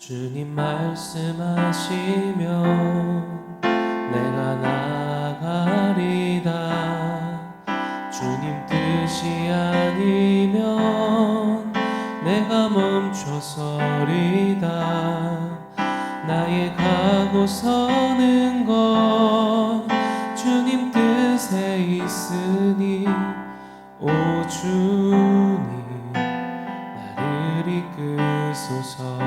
주님 말씀하시면 내가 나가리다. 주님 뜻이 아니면 내가 멈춰서리다. 나의 가고 서는 것 주님 뜻에 있으니 오 주님 나를 이끄소서.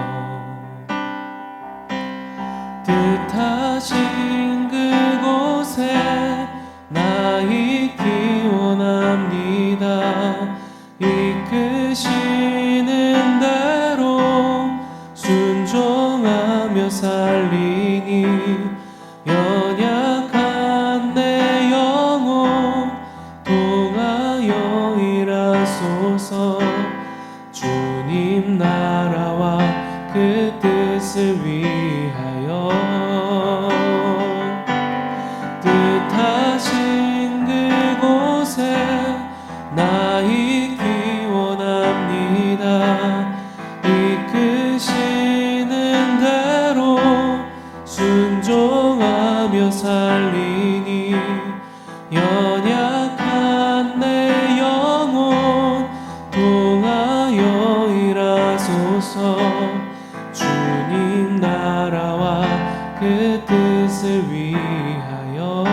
뜻하신 그곳에 나 있기 원합니다. 이끄시는 대로 순종하며 살리니 연약한 내 영혼 통하여 일하소서. 주님 나라와 그 뜻을 위하여 뜻하신 그곳에 나 있기 원합니다. 이끄시는 대로 순종하며 살리니 연약한 내 영혼 통하여 일하소서. 주님 나라와 그 뜻을 위하여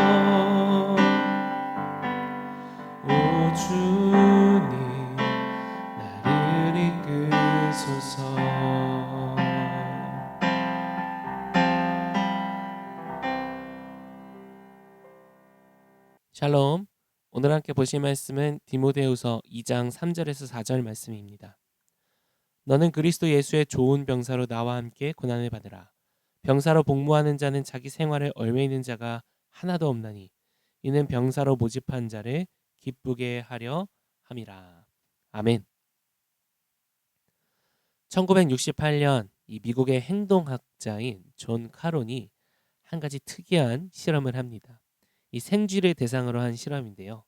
오 주님 나를 이끄소서. 샬롬. 오늘 함께 보실 말씀은 디모데후서 2장 3절에서 4절 말씀입니다. 너는 그리스도 예수의 좋은 병사로 나와 함께 고난을 받으라. 병사로 복무하는 자는 자기 생활에 얽매이는 자가 하나도 없나니 이는 병사로 모집한 자를 기쁘게 하려 함이라. 아멘. 1968년 이 미국의 행동학자인 존 카론이 한 가지 특이한 실험을 합니다. 이 생쥐를 대상으로 한 실험인데요.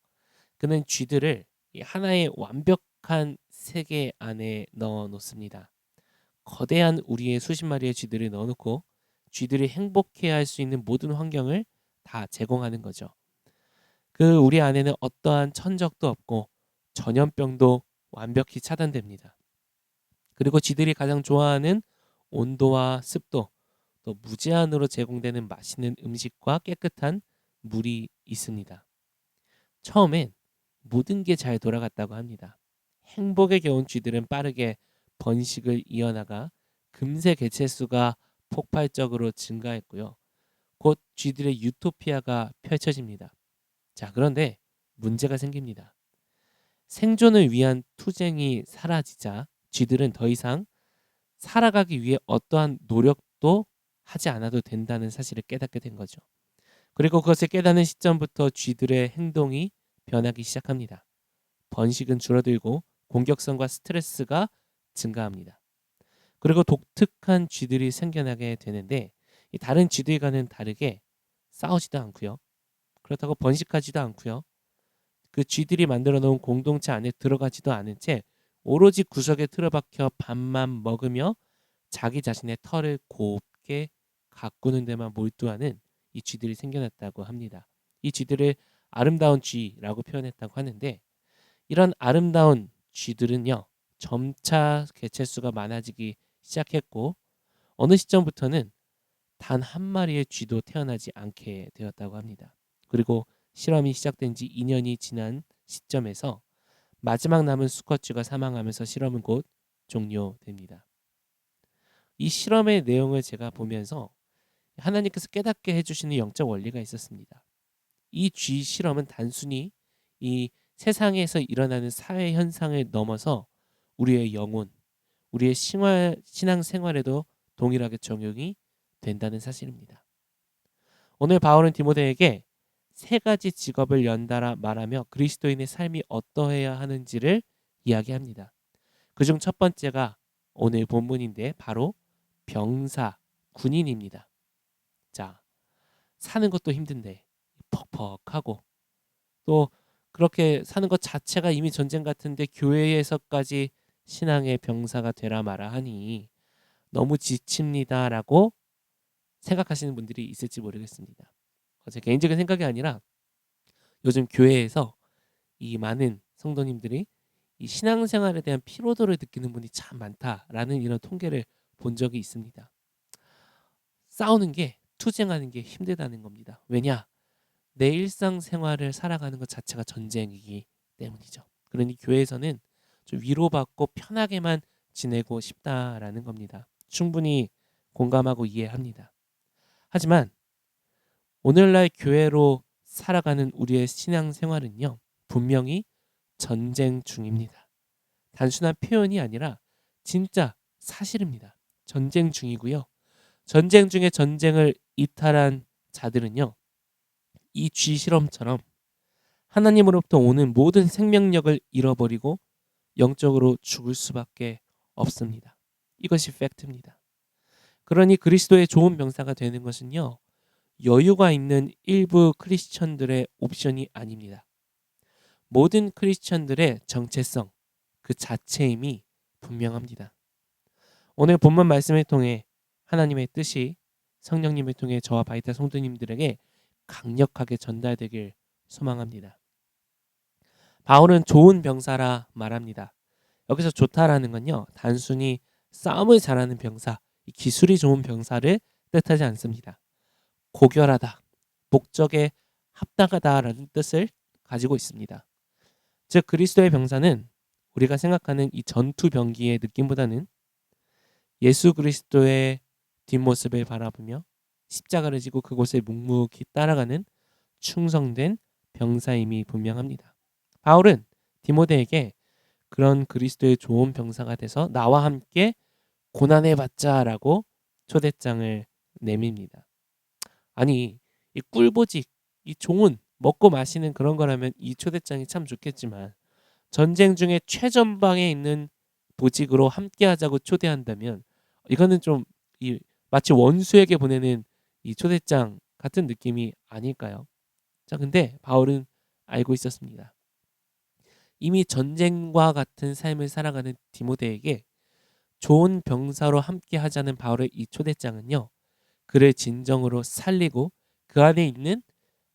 그는 쥐들을 이 하나의 완벽한 세계 안에 넣어 놓습니다. 거대한 우리의 수십 마리의 쥐들을 넣어놓고 쥐들이 행복해야 할 수 있는 모든 환경을 다 제공하는 거죠. 그 우리 안에는 어떠한 천적도 없고 전염병도 완벽히 차단됩니다. 그리고 쥐들이 가장 좋아하는 온도와 습도, 또 무제한으로 제공되는 맛있는 음식과 깨끗한 물이 있습니다. 처음엔 모든 게 잘 돌아갔다고 합니다. 행복에 겨운 쥐들은 빠르게 번식을 이어나가 금세 개체수가 폭발적으로 증가했고요. 곧 쥐들의 유토피아가 펼쳐집니다. 자, 그런데 문제가 생깁니다. 생존을 위한 투쟁이 사라지자 쥐들은 더 이상 살아가기 위해 어떠한 노력도 하지 않아도 된다는 사실을 깨닫게 된 거죠. 그리고 그것을 깨닫는 시점부터 쥐들의 행동이 변하기 시작합니다. 번식은 줄어들고 공격성과 스트레스가 증가합니다. 그리고 독특한 쥐들이 생겨나게 되는데 이 다른 쥐들과는 다르게 싸우지도 않고요. 그렇다고 번식하지도 않고요. 그 쥐들이 만들어 놓은 공동체 안에 들어가지도 않은 채 오로지 구석에 틀어박혀 밥만 먹으며 자기 자신의 털을 곱게 가꾸는 데만 몰두하는 이 쥐들이 생겨났다고 합니다. 이 쥐들을 아름다운 쥐라고 표현했다고 하는데 이런 아름다운 쥐들은요 점차 개체수가 많아지기 시작했고 어느 시점부터는 단 한 마리의 쥐도 태어나지 않게 되었다고 합니다. 그리고 실험이 시작된 지 2년이 지난 시점에서 마지막 남은 수컷 쥐가 사망하면서 실험은 곧 종료됩니다. 이 실험의 내용을 제가 보면서 하나님께서 깨닫게 해주시는 영적 원리가 있었습니다. 이 쥐 실험은 단순히 이 세상에서 일어나는 사회 현상을 넘어서 우리의 영혼, 우리의 신앙 생활에도 동일하게 적용이 된다는 사실입니다. 오늘 바울은 디모데에게 세 가지 직업을 연달아 말하며 그리스도인의 삶이 어떠해야 하는지를 이야기합니다. 그중 첫 번째가 오늘 본문인데 바로 병사, 군인입니다. 자, 사는 것도 힘든데 퍽퍽하고 또 그렇게 사는 것 자체가 이미 전쟁 같은데 교회에서까지 신앙의 병사가 되라 마라 하니 너무 지칩니다라고 생각하시는 분들이 있을지 모르겠습니다. 제 개인적인 생각이 아니라 요즘 교회에서 이 많은 성도님들이 이 신앙생활에 대한 피로도를 느끼는 분이 참 많다라는 이런 통계를 본 적이 있습니다. 싸우는 게, 투쟁하는 게 힘들다는 겁니다. 왜냐? 내 일상생활을 살아가는 것 자체가 전쟁이기 때문이죠. 그러니 교회에서는 좀 위로받고 편하게만 지내고 싶다라는 겁니다. 충분히 공감하고 이해합니다. 하지만 오늘날 교회로 살아가는 우리의 신앙생활은요, 분명히 전쟁 중입니다. 단순한 표현이 아니라 진짜 사실입니다. 전쟁 중이고요. 전쟁 중에 전쟁을 이탈한 자들은요, 이 쥐실험처럼 하나님으로부터 오는 모든 생명력을 잃어버리고 영적으로 죽을 수밖에 없습니다. 이것이 팩트입니다. 그러니 그리스도의 좋은 병사가 되는 것은요, 여유가 있는 일부 크리스천들의 옵션이 아닙니다. 모든 크리스천들의 정체성, 그 자체임이 분명합니다. 오늘 본문 말씀을 통해 하나님의 뜻이 성령님을 통해 저와 바이타 성도님들에게 강력하게 전달되길 소망합니다. 바울은 좋은 병사라 말합니다. 여기서 좋다라는 건요, 단순히 싸움을 잘하는 병사, 기술이 좋은 병사를 뜻하지 않습니다. 고결하다, 목적에 합당하다라는 뜻을 가지고 있습니다. 즉 그리스도의 병사는 우리가 생각하는 이 전투 병기의 느낌보다는 예수 그리스도의 뒷모습을 바라보며 십자가를 지고 그곳에 묵묵히 따라가는 충성된 병사임이 분명합니다. 바울은 디모데에게 그런 그리스도의 좋은 병사가 돼서 나와 함께 고난해 받자라고 초대장을 내밉니다. 아니, 이 꿀보직, 이 좋은 먹고 마시는 그런 거라면 이 초대장이 참 좋겠지만 전쟁 중에 최전방에 있는 보직으로 함께 하자고 초대한다면 이거는 좀 마치 원수에게 보내는 이 초대장 같은 느낌이 아닐까요? 자, 근데 바울은 알고 있었습니다. 이미 전쟁과 같은 삶을 살아가는 디모데에게 좋은 병사로 함께 하자는 바울의 이 초대장은요, 그를 진정으로 살리고 그 안에 있는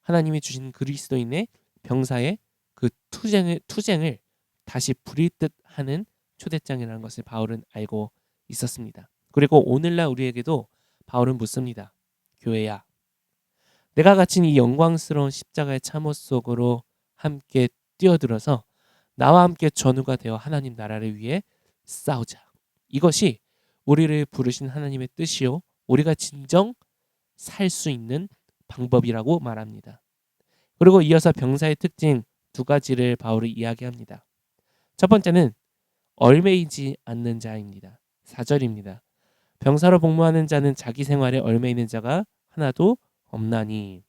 하나님이 주신 그리스도인의 병사의 그 투쟁을 다시 부릴 듯 하는 초대장이라는 것을 바울은 알고 있었습니다. 그리고 오늘날 우리에게도 바울은 묻습니다. 교회야, 내가 갇힌 이 영광스러운 십자가의 참호 속으로 함께 뛰어들어서 나와 함께 전우가 되어 하나님 나라를 위해 싸우자. 이것이 우리를 부르신 하나님의 뜻이요, 우리가 진정 살 수 있는 방법이라고 말합니다. 그리고 이어서 병사의 특징 두 가지를 바울이 이야기합니다. 첫 번째는 얼매이지 않는 자입니다. 4절입니다. 병사로 복무하는 자는 자기 생활에 얼매이는 자가 하나도 없나니.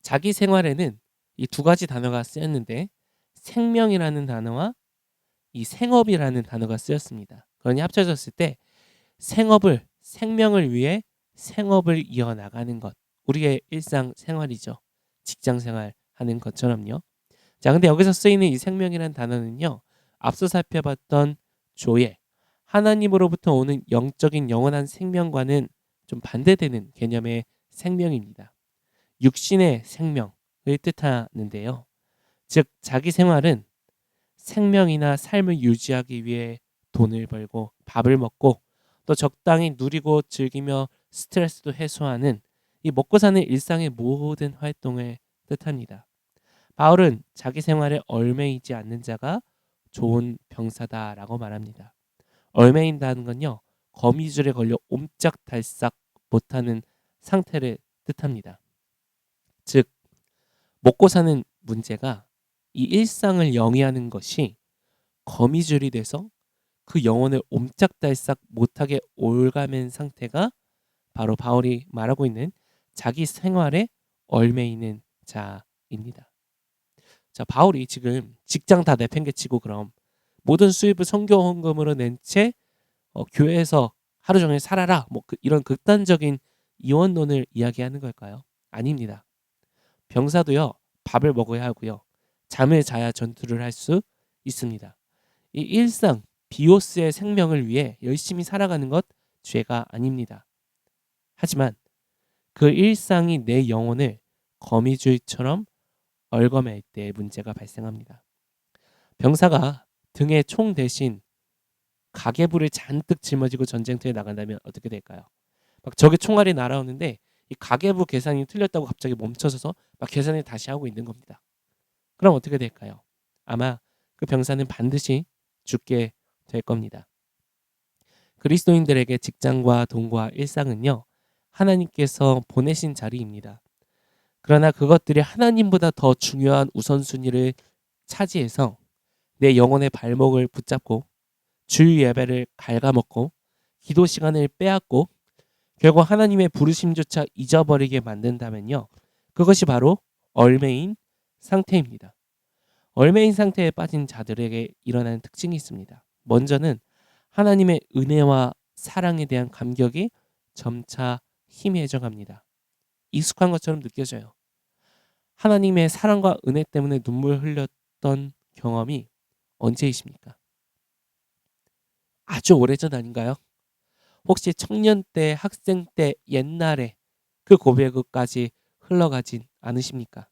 자기 생활에는 이 두 가지 단어가 쓰였는데 생명이라는 단어와 이 생업이라는 단어가 쓰였습니다. 그러니 합쳐졌을 때 생명을 위해 생업을 이어나가는 것, 우리의 일상생활이죠. 직장생활 하는 것처럼요. 자, 근데 여기서 쓰이는 이 생명이라는 단어는요, 앞서 살펴봤던 조예, 하나님으로부터 오는 영적인 영원한 생명과는 좀 반대되는 개념의 생명입니다. 육신의 생명을 뜻하는데요. 즉 자기 생활은 생명이나 삶을 유지하기 위해 돈을 벌고 밥을 먹고 또 적당히 누리고 즐기며 스트레스도 해소하는 이 먹고 사는 일상의 모든 활동을 뜻합니다. 바울은 자기 생활에 얼매이지 않는 자가 좋은 병사다라고 말합니다. 얼매인다는 건요, 거미줄에 걸려 옴짝달싹 못하는 상태를 뜻합니다. 즉 먹고 사는 문제가 이 일상을 영위하는 것이 거미줄이 돼서 그 영혼을 옴짝달싹 못하게 올가맨 상태가 바로 바울이 말하고 있는 자기 생활에 얼매이는 자입니다. 자, 바울이 지금 직장 다 내팽개치고 그럼 모든 수입을 선교 헌금으로 낸 채 교회에서 하루 종일 살아라 이런 극단적인 이원론을 이야기하는 걸까요? 아닙니다. 병사도요, 밥을 먹어야 하고요, 잠을 자야 전투를 할 수 있습니다. 이 일상 비오스의 생명을 위해 열심히 살아가는 것 죄가 아닙니다. 하지만 그 일상이 내 영혼을 거미줄처럼 얽어맬 때 문제가 발생합니다. 병사가 등에 총 대신 가계부를 잔뜩 짊어지고 전쟁터에 나간다면 어떻게 될까요? 막 적의 총알이 날아오는데 이 가계부 계산이 틀렸다고 갑자기 멈춰서서 막 계산을 다시 하고 있는 겁니다. 그럼 어떻게 될까요? 아마 그 병사는 반드시 죽게 될 겁니다. 그리스도인들에게 직장과 돈과 일상은요, 하나님께서 보내신 자리입니다. 그러나 그것들이 하나님보다 더 중요한 우선순위를 차지해서 내 영혼의 발목을 붙잡고 주일 예배를 갉아먹고 기도 시간을 빼앗고 결국 하나님의 부르심조차 잊어버리게 만든다면요, 그것이 바로 얼매인 상태입니다. 얼매인 상태에 빠진 자들에게 일어나는 특징이 있습니다. 먼저는 하나님의 은혜와 사랑에 대한 감격이 점차 희미해져 갑니다. 익숙한 것처럼 느껴져요. 하나님의 사랑과 은혜 때문에 눈물 흘렸던 경험이 언제이십니까? 아주 오래전 아닌가요? 혹시 청년 때, 학생 때, 옛날에 그 고백까지 흘러가진 않으십니까?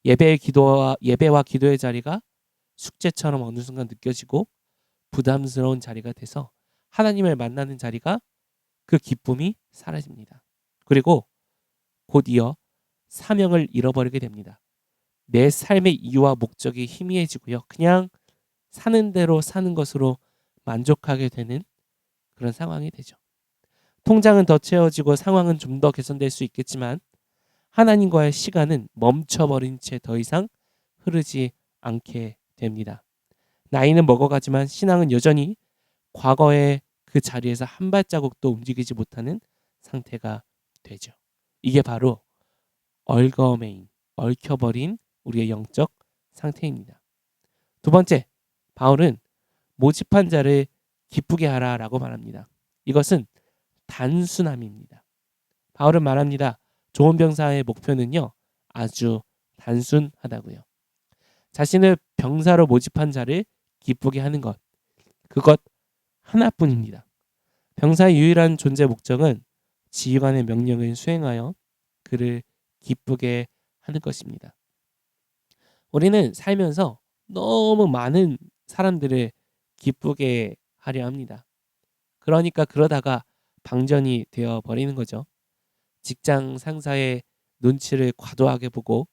예배와 기도의 자리가 숙제처럼 어느 순간 느껴지고 부담스러운 자리가 돼서 하나님을 만나는 자리가 그 기쁨이 사라집니다. 그리고 곧 이어 사명을 잃어버리게 됩니다. 내 삶의 이유와 목적이 희미해지고요. 그냥 사는 대로 사는 것으로 만족하게 되는 그런 상황이 되죠. 통장은 더 채워지고 상황은 좀 더 개선될 수 있겠지만 하나님과의 시간은 멈춰버린 채 더 이상 흐르지 않게 됩니다. 나이는 먹어가지만 신앙은 여전히 과거의 그 자리에서 한 발자국도 움직이지 못하는 상태가 되죠. 이게 바로 얽혀버린 우리의 영적 상태입니다. 두 번째, 바울은 모집한 자를 기쁘게 하라라고 말합니다. 이것은 단순함입니다. 바울은 말합니다. 좋은 병사의 목표는요, 아주 단순하다고요. 자신을 병사로 모집한 자를 기쁘게 하는 것, 그것 하나뿐입니다. 병사의 유일한 존재 목적은 지휘관의 명령을 수행하여 그를 기쁘게 하는 것입니다. 우리는 살면서 너무 많은 사람들을 기쁘게 하려 합니다. 그러니까 그러다가 방전이 되어 버리는 거죠. 직장 상사의 눈치를 과도하게 보고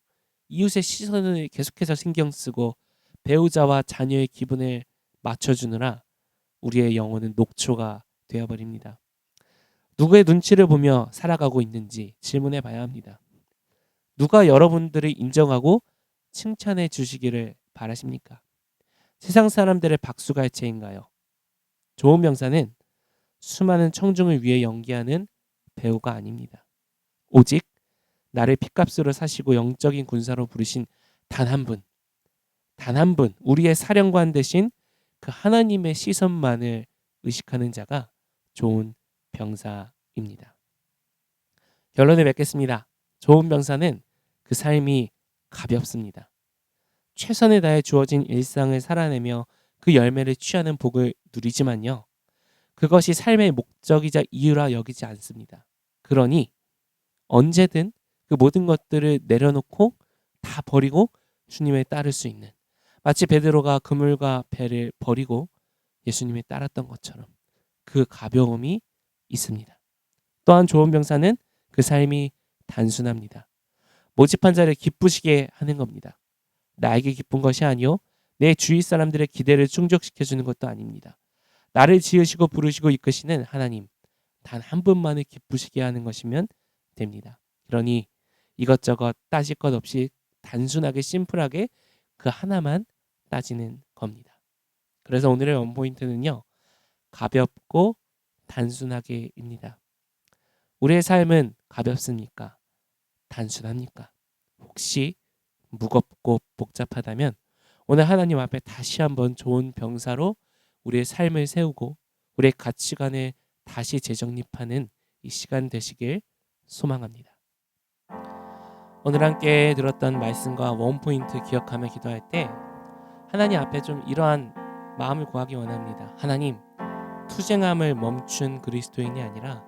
이웃의 시선을 계속해서 신경 쓰고 배우자와 자녀의 기분을 맞춰주느라 우리의 영혼은 녹초가 되어버립니다. 누구의 눈치를 보며 살아가고 있는지 질문해 봐야 합니다. 누가 여러분들을 인정하고 칭찬해 주시기를 바라십니까? 세상 사람들의 박수갈채인가요? 좋은 병사는 수많은 청중을 위해 연기하는 배우가 아닙니다. 오직 나를 핏값으로 사시고 영적인 군사로 부르신 단 한 분, 우리의 사령관 대신 그 하나님의 시선만을 의식하는 자가 좋은 병사입니다. 결론을 맺겠습니다. 좋은 병사는 그 삶이 가볍습니다. 최선을 다해 주어진 일상을 살아내며 그 열매를 취하는 복을 누리지만요, 그것이 삶의 목적이자 이유라 여기지 않습니다. 그러니 언제든 그 모든 것들을 내려놓고 다 버리고 주님을 따를 수 있는, 마치 베드로가 그물과 배를 버리고 예수님을 따랐던 것처럼 그 가벼움이 있습니다. 또한 좋은 병사는 그 삶이 단순합니다. 모집한 자를 기쁘시게 하는 겁니다. 나에게 기쁜 것이 아니요 내 주위 사람들의 기대를 충족시켜주는 것도 아닙니다. 나를 지으시고 부르시고 이끄시는 하나님 단 한 분만을 기쁘시게 하는 것이면 됩니다. 그러니 이것저것 따질 것 없이 단순하게 심플하게 그 하나만 따지는 겁니다. 그래서 오늘의 원포인트는요, 가볍고 단순하게입니다. 우리의 삶은 가볍습니까? 단순합니까? 혹시 무겁고 복잡하다면 오늘 하나님 앞에 다시 한번 좋은 병사로 우리의 삶을 세우고 우리의 가치관을 다시 재정립하는 이 시간 되시길 소망합니다. 오늘 함께 들었던 말씀과 원포인트 기억하며 기도할 때 하나님 앞에 좀 이러한 마음을 구하기 원합니다. 하나님, 투쟁함을 멈춘 그리스도인이 아니라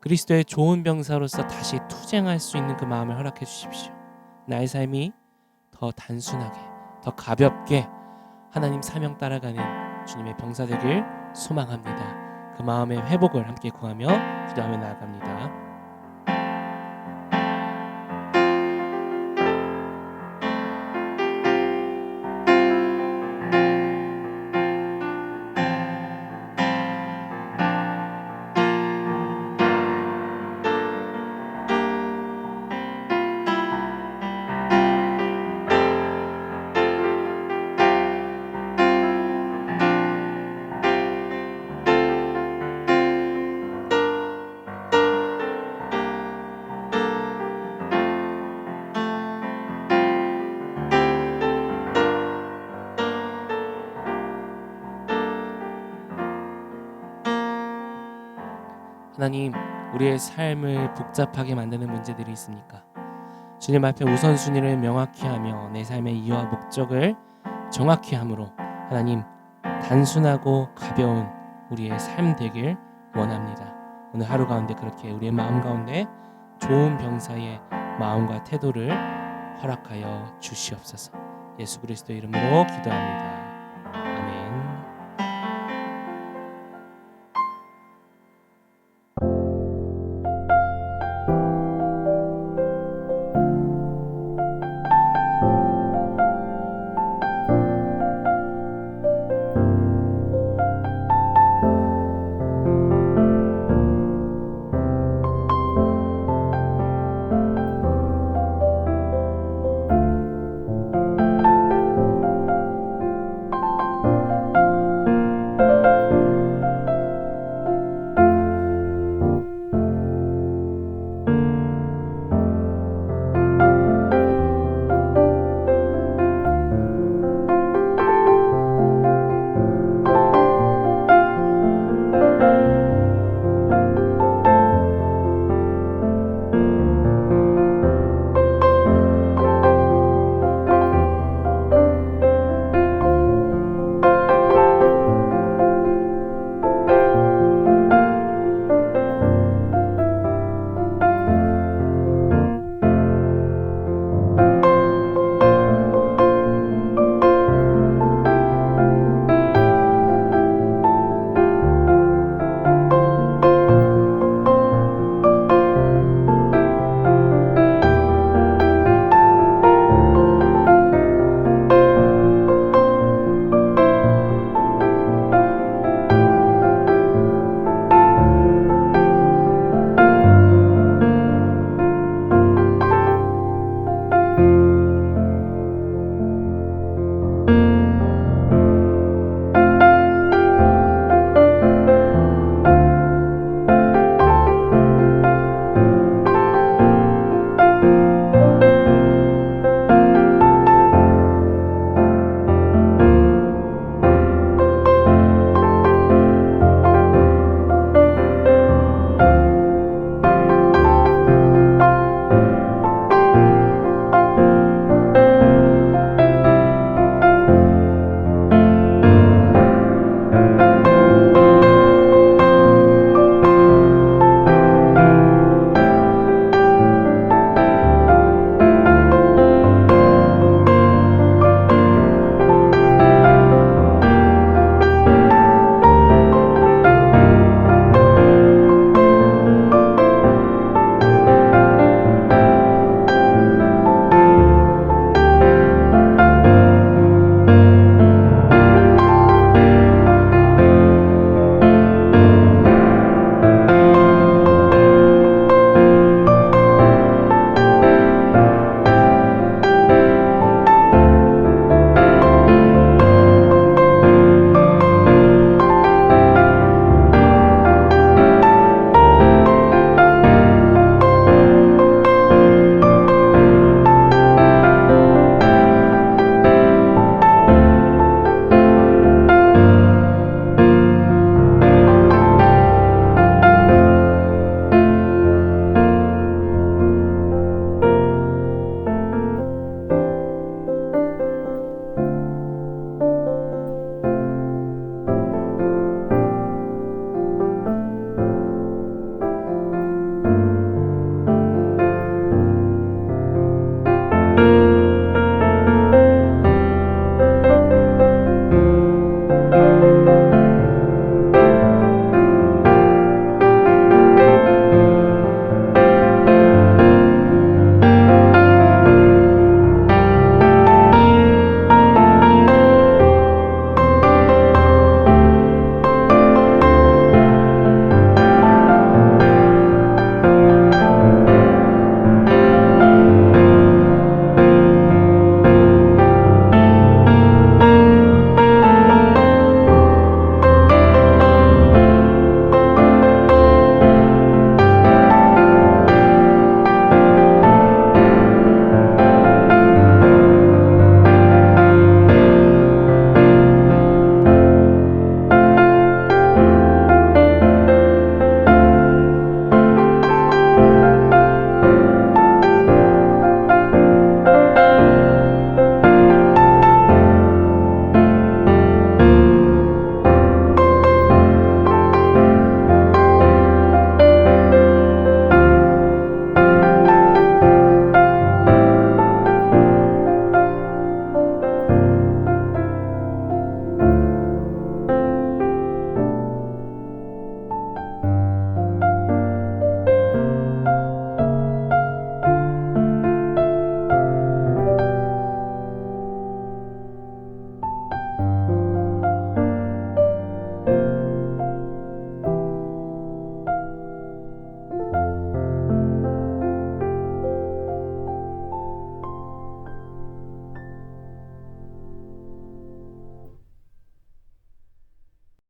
그리스도의 좋은 병사로서 다시 투쟁할 수 있는 그 마음을 허락해 주십시오. 나의 삶이 더 단순하게, 더 가볍게 하나님 사명 따라가는 주님의 병사 되길 소망합니다. 그 마음의 회복을 함께 구하며 기도하며 나아갑니다. 하나님, 우리의 삶을 복잡하게 만드는 문제들이 있습니까? 주님 앞에 우선순위를 명확히 하며 내 삶의 이유와 목적을 정확히 함으로 하나님, 단순하고 가벼운 우리의 삶 되길 원합니다. 오늘 하루 가운데 그렇게 우리의 마음 가운데 좋은 병사의 마음과 태도를 허락하여 주시옵소서. 예수 그리스도 이름으로 기도합니다.